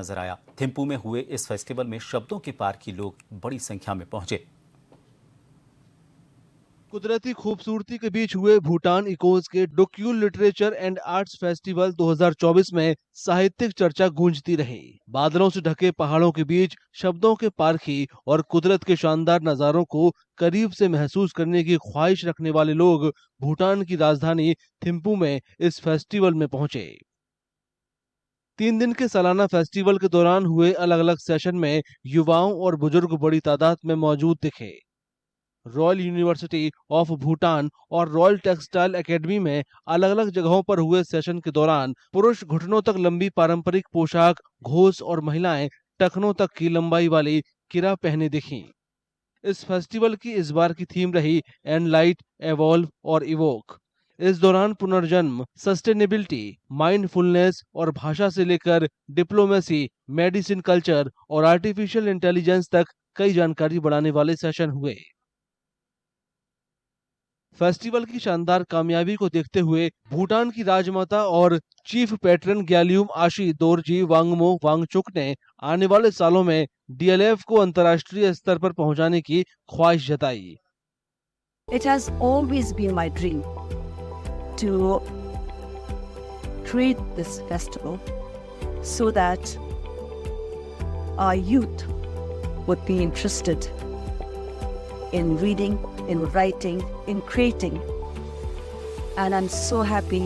नजर आया। थिम्पू में हुए इस फेस्टिवल में शब्दों के पार की लोग बड़ी संख्या में पहुंचे। कुदरती खूबसूरती के बीच हुए भूटान इकोज के डोक्यूल लिटरेचर एंड आर्ट्स फेस्टिवल 2024 में साहित्यिक चर्चा गूंजती रही। बादलों से ढके पहाड़ों के बीच शब्दों के पारखी और कुदरत के शानदार नजारों को करीब से महसूस करने की ख्वाहिश रखने वाले लोग भूटान की राजधानी थिम्पू में इस फेस्टिवल में पहुंचे। 3 दिन के सालाना फेस्टिवल के दौरान हुए अलग अलग सेशन में युवाओं और बुजुर्ग बड़ी तादाद में मौजूद दिखे। रॉयल यूनिवर्सिटी ऑफ भूटान और रॉयल टेक्सटाइल एकेडमी में अलग अलग जगहों पर हुए सेशन के दौरान पुरुष घुटनों तक लंबी पारंपरिक पोशाक, घोष और महिलाएं टखनों तक की लंबाई वाली किरा पहने दिखीं। इस फेस्टिवल की इस बार की थीम रही एनलाइट, एवॉल्व और इवोक। इस दौरान पुनर्जन्म, सस्टेनेबिलिटी, माइंडफुलनेस और भाषा से लेकर डिप्लोमेसी, मेडिसिन, कल्चर और आर्टिफिशियल इंटेलिजेंस तक कई जानकारी बढ़ाने वाले सेशन हुए। फेस्टिवल की शानदार कामयाबी को देखते हुए भूटान की राजमाता और चीफ पैट्रन ग्यालियुम आशी दोरजी वांगमो वांगचुक ने आने वाले सालों में डीएलएफ को अंतर्राष्ट्रीय स्तर पर पहुंचाने की ख्वाहिश जताई। It has always been my dream to create this festival so that our youth would be interested in reading, in writing, in creating. And I'm so happy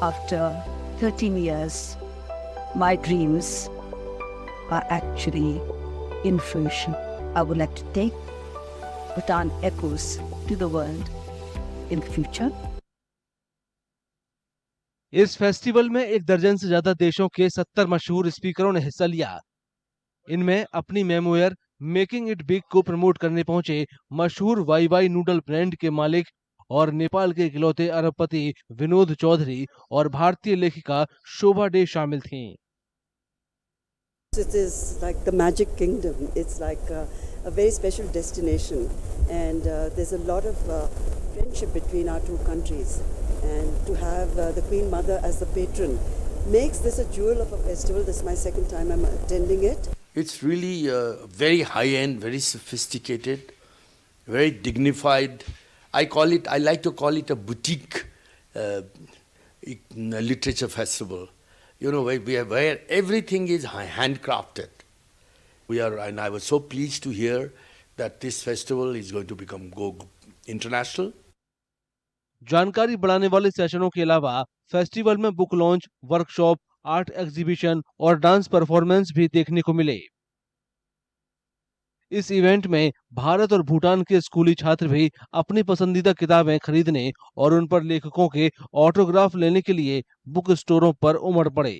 after 13 years, my dreams are actually in fruition. I would like to take Bhutan Echoes to the world in the future. इस festival में 1 दर्जन से ज्यादा देशों के 70 मशहूर स्पीकरों ने हिस्सा लिया। इनमें अपनी मेमोयर मेकिंग इट बिग को प्रमोट करने पहुंचे मशहूर वाई वाई नूडल ब्रांड के मालिक और नेपाल के इकलौते अरबपति विनोद चौधरी और भारतीय लेखिका शोभा डे शामिल थीं। It is like the magic kingdom. It's like a very special destination, and there's a lot of friendship between our two countries. And to have the Queen Mother as the patron makes this a jewel of a festival. This is my second time I'm attending it. It's really very high-end, very sophisticated, very dignified. I like to call it a boutique literature festival. You know, where everything is handcrafted. And I was so pleased to hear that this festival is going to go international. जानकारी बढ़ाने वाले सेशनों के अलावा festival में book launch, workshop, art exhibition और dance performance भी देखने को मिले। इस इवेंट में भारत और भूटान के स्कूली छात्र भी अपनी पसंदीदा किताबें खरीदने और उन पर लेखकों के ऑटोग्राफ लेने के लिए बुक स्टोरों पर उमड़ पड़े।